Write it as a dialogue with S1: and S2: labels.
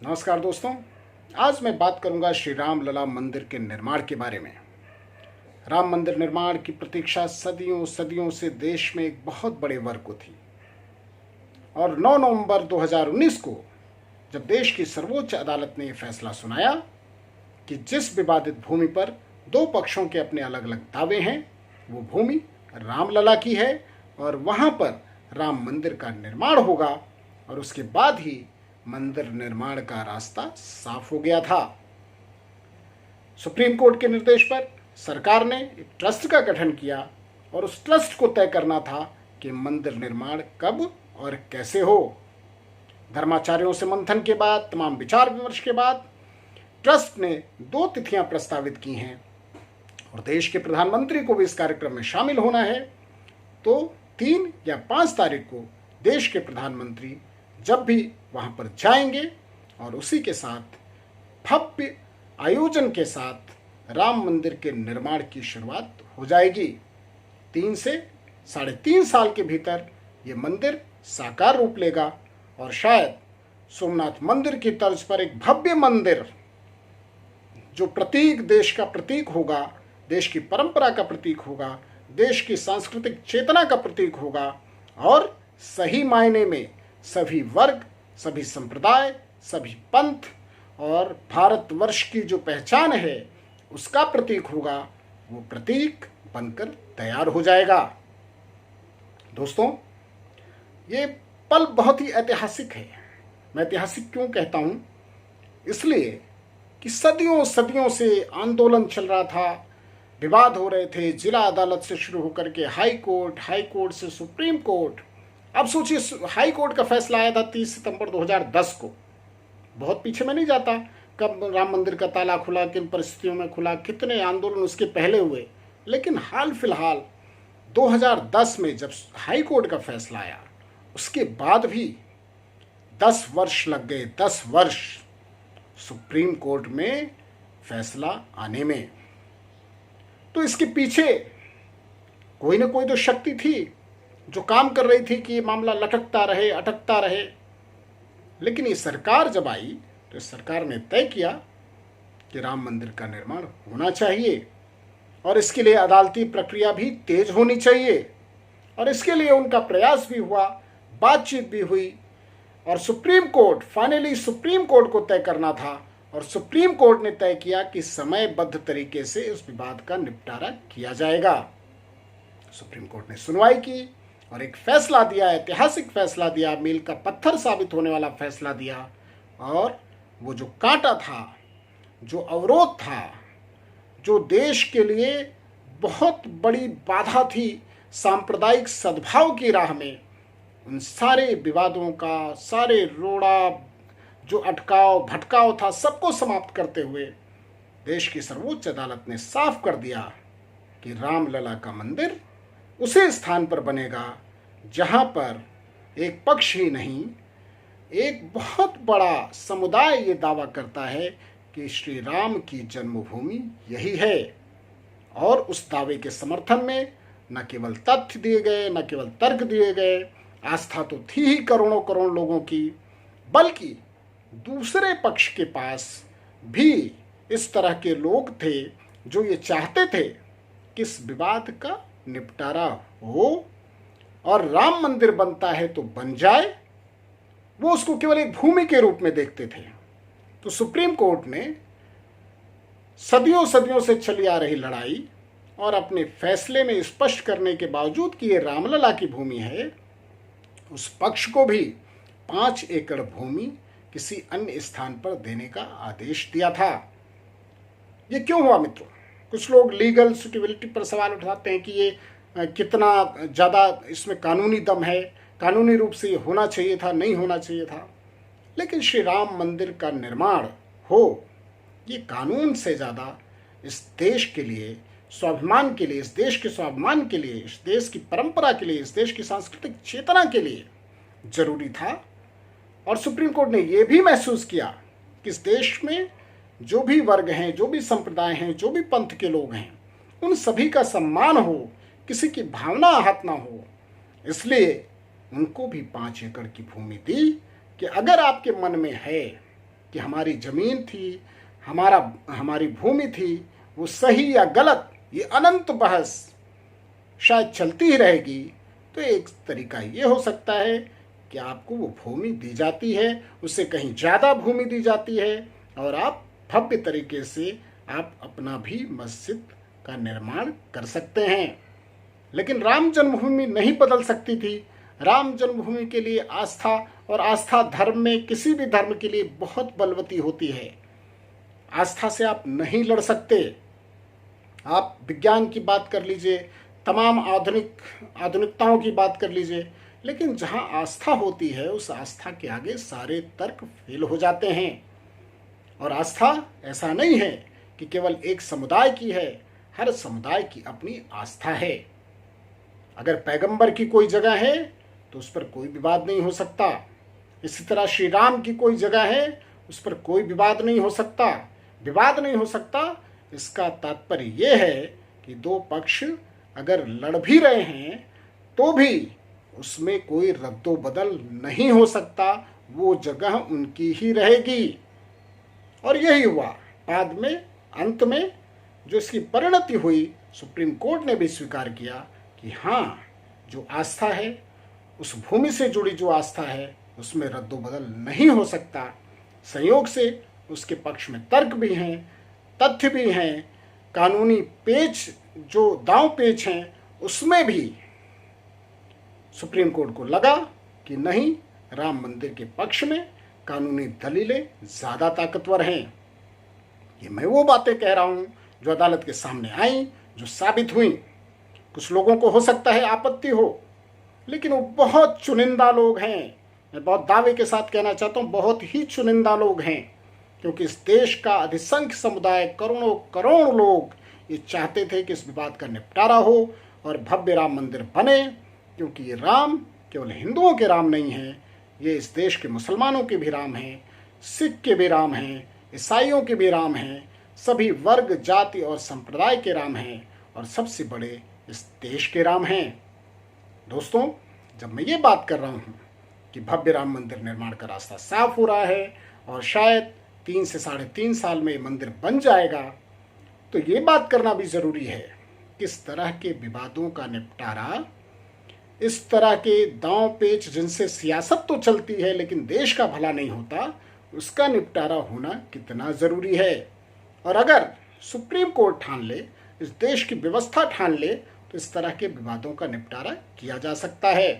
S1: नमस्कार दोस्तों। आज मैं बात करूंगा श्री राम लला मंदिर के निर्माण के बारे में। राम मंदिर निर्माण की प्रतीक्षा सदियों सदियों से देश में एक बहुत बड़े वर्ग को थी और 9 नवंबर 2019 को जब देश की सर्वोच्च अदालत ने यह फैसला सुनाया कि जिस विवादित भूमि पर दो पक्षों के अपने अलग अलग दावे हैं वो भूमि रामलला की है और वहां पर राम मंदिर का निर्माण होगा और उसके बाद ही मंदिर निर्माण का रास्ता साफ हो गया था। सुप्रीम कोर्ट के निर्देश पर सरकार ने एक ट्रस्ट का गठन किया और उस ट्रस्ट को तय करना था कि मंदिर निर्माण कब और कैसे हो। धर्माचार्यों से मंथन के बाद, तमाम विचार विमर्श के बाद ट्रस्ट ने 2 तिथियां प्रस्तावित की हैं और देश के प्रधानमंत्री को भी इस कार्यक्रम में शामिल होना है। तो 3 या 5 तारीख को देश के प्रधानमंत्री जब भी वहां पर जाएंगे और उसी के साथ भव्य आयोजन के साथ राम मंदिर के निर्माण की शुरुआत हो जाएगी। 3 से 3.5 साल के भीतर ये मंदिर साकार रूप लेगा और शायद सोमनाथ मंदिर की तर्ज पर एक भव्य मंदिर जो प्रतीक, देश का प्रतीक होगा, देश की परंपरा का प्रतीक होगा, देश की सांस्कृतिक चेतना का प्रतीक होगा और सही मायने में सभी वर्ग, सभी संप्रदाय, सभी पंथ और भारतवर्ष की जो पहचान है उसका प्रतीक होगा। वो प्रतीक बनकर तैयार हो जाएगा। दोस्तों, ये पल बहुत ही ऐतिहासिक है। मैं ऐतिहासिक क्यों कहता हूं? इसलिए कि सदियों सदियों से आंदोलन चल रहा था, विवाद हो रहे थे, जिला अदालत से शुरू होकर के हाई कोर्ट से सुप्रीम कोर्ट। अब सोचिए, हाई कोर्ट का फैसला आया था 30 सितंबर 2010 को। बहुत पीछे में नहीं जाता कब राम मंदिर का ताला खुला, किन परिस्थितियों में खुला, कितने आंदोलन उसके पहले हुए। लेकिन हाल फिलहाल 2010 में जब हाई कोर्ट का फैसला आया उसके बाद भी 10 वर्ष लग गए, 10 वर्ष सुप्रीम कोर्ट में फैसला आने में। तो इसके पीछे कोई ना कोई तो शक्ति थी जो काम कर रही थी कि ये मामला लटकता रहे, अटकता रहे। लेकिन ये सरकार जब आई तो इस सरकार ने तय किया कि राम मंदिर का निर्माण होना चाहिए और इसके लिए अदालती प्रक्रिया भी तेज होनी चाहिए और इसके लिए उनका प्रयास भी हुआ, बातचीत भी हुई और फाइनली सुप्रीम कोर्ट को तय करना था और सुप्रीम कोर्ट ने तय किया कि समयबद्ध तरीके से इस विवाद का निपटारा किया जाएगा। सुप्रीम कोर्ट ने सुनवाई की और एक फैसला दिया, ऐतिहासिक फैसला दिया, मील का पत्थर साबित होने वाला फैसला दिया। और वो जो कांटा था, जो अवरोध था, जो देश के लिए बहुत बड़ी बाधा थी सांप्रदायिक सद्भाव की राह में, उन सारे विवादों का, सारे रोड़ा, जो अटकाव भटकाव था, सबको समाप्त करते हुए देश की सर्वोच्च अदालत ने साफ कर दिया कि रामलला का मंदिर उसी स्थान पर बनेगा जहां पर एक पक्ष ही नहीं, एक बहुत बड़ा समुदाय ये दावा करता है कि श्री राम की जन्मभूमि यही है। और उस दावे के समर्थन में न केवल तथ्य दिए गए, न केवल तर्क दिए गए, आस्था तो थी ही करोड़ों करोड़ लोगों की, बल्कि दूसरे पक्ष के पास भी इस तरह के लोग थे जो ये चाहते थे कि इस विवाद का निपटारा हो और राम मंदिर बनता है तो बन जाए। वो उसको केवल एक भूमि के रूप में देखते थे। तो सुप्रीम कोर्ट ने सदियों सदियों से चली आ रही लड़ाई और अपने फैसले में स्पष्ट करने के बावजूद कि ये रामलला की भूमि है, उस पक्ष को भी 5 एकड़ भूमि किसी अन्य स्थान पर देने का आदेश दिया था। ये क्यों हुआ मित्रों? कुछ लोग लीगल सुटेबिलिटी पर सवाल उठाते हैं कि ये कितना ज़्यादा इसमें कानूनी दम है, कानूनी रूप से ये होना चाहिए था, नहीं होना चाहिए था। लेकिन श्री राम मंदिर का निर्माण हो, ये कानून से ज़्यादा इस देश के लिए, स्वाभिमान के लिए, इस देश के स्वाभिमान के लिए, इस देश की परंपरा के लिए, इस देश की सांस्कृतिक चेतना के लिए जरूरी था। और सुप्रीम कोर्ट ने यह भी महसूस किया कि इस देश में जो भी वर्ग हैं, जो भी संप्रदाय हैं, जो भी पंथ के लोग हैं, उन सभी का सम्मान हो, किसी की भावना आहत ना हो। इसलिए उनको भी 5 एकड़ की भूमि दी कि अगर आपके मन में है कि हमारी ज़मीन थी, हमारी भूमि थी, वो सही या गलत, ये अनंत बहस शायद चलती ही रहेगी। तो एक तरीका ये हो सकता है कि आपको वो भूमि दी जाती है, उससे कहीं ज़्यादा भूमि दी जाती है, और आप भव्य तरीके से आप अपना भी मस्जिद का निर्माण कर सकते हैं। लेकिन राम जन्मभूमि नहीं बदल सकती थी। राम जन्मभूमि के लिए आस्था, और आस्था धर्म में किसी भी धर्म के लिए बहुत बलवती होती है। आस्था से आप नहीं लड़ सकते। आप विज्ञान की बात कर लीजिए, तमाम आधुनिकताओं की बात कर लीजिए, लेकिन जहां आस्था होती है उस आस्था के आगे सारे तर्क फेल हो जाते हैं। और आस्था ऐसा नहीं है कि केवल एक समुदाय की है, हर समुदाय की अपनी आस्था है। अगर पैगंबर की कोई जगह है तो उस पर कोई विवाद नहीं हो सकता। इसी तरह श्री राम की कोई जगह है, उस पर कोई विवाद नहीं हो सकता। विवाद नहीं हो सकता, इसका तात्पर्य यह है कि दो पक्ष अगर लड़ भी रहे हैं तो भी उसमें कोई रद्दो बदल नहीं हो सकता, वो जगह उनकी ही रहेगी। और यही हुआ बाद में, अंत में जो इसकी परिणति हुई, सुप्रीम कोर्ट ने भी स्वीकार किया कि हाँ, जो आस्था है, उस भूमि से जुड़ी जो आस्था है, उसमें रद्दो बदल नहीं हो सकता। संयोग से उसके पक्ष में तर्क भी हैं, तथ्य भी हैं, कानूनी पेच जो दांव पेच हैं, उसमें भी सुप्रीम कोर्ट को लगा कि नहीं, राम मंदिर के पक्ष में कानूनी दलीलें ज़्यादा ताकतवर हैं। ये मैं वो बातें कह रहा हूँ जो अदालत के सामने आई, जो साबित हुई। कुछ लोगों को हो सकता है आपत्ति हो, लेकिन वो बहुत चुनिंदा लोग हैं। मैं बहुत दावे के साथ कहना चाहता हूँ, बहुत ही चुनिंदा लोग हैं, क्योंकि इस देश का अधिसंख्य समुदाय, करोड़ों करोड़ लोग ये चाहते थे कि इस विवाद का निपटारा हो और भव्य राम मंदिर बने। क्योंकि ये राम केवल हिंदुओं के राम नहीं है, ये इस देश के मुसलमानों के भी राम हैं, सिख के भी राम हैं, ईसाइयों के भी राम हैं, सभी वर्ग, जाति और संप्रदाय के राम हैं, और सबसे बड़े इस देश के राम हैं। दोस्तों, जब मैं ये बात कर रहा हूँ कि भव्य राम मंदिर निर्माण का रास्ता साफ हो रहा है और शायद 3 से 3.5 साल में ये मंदिर बन जाएगा, तो ये बात करना भी ज़रूरी है, किस तरह के विवादों का निपटारा, इस तरह के दांव पेच जिनसे सियासत तो चलती है लेकिन देश का भला नहीं होता, उसका निपटारा होना कितना ज़रूरी है। और अगर सुप्रीम कोर्ट ठान ले, इस देश की व्यवस्था ठान ले, तो इस तरह के विवादों का निपटारा किया जा सकता है।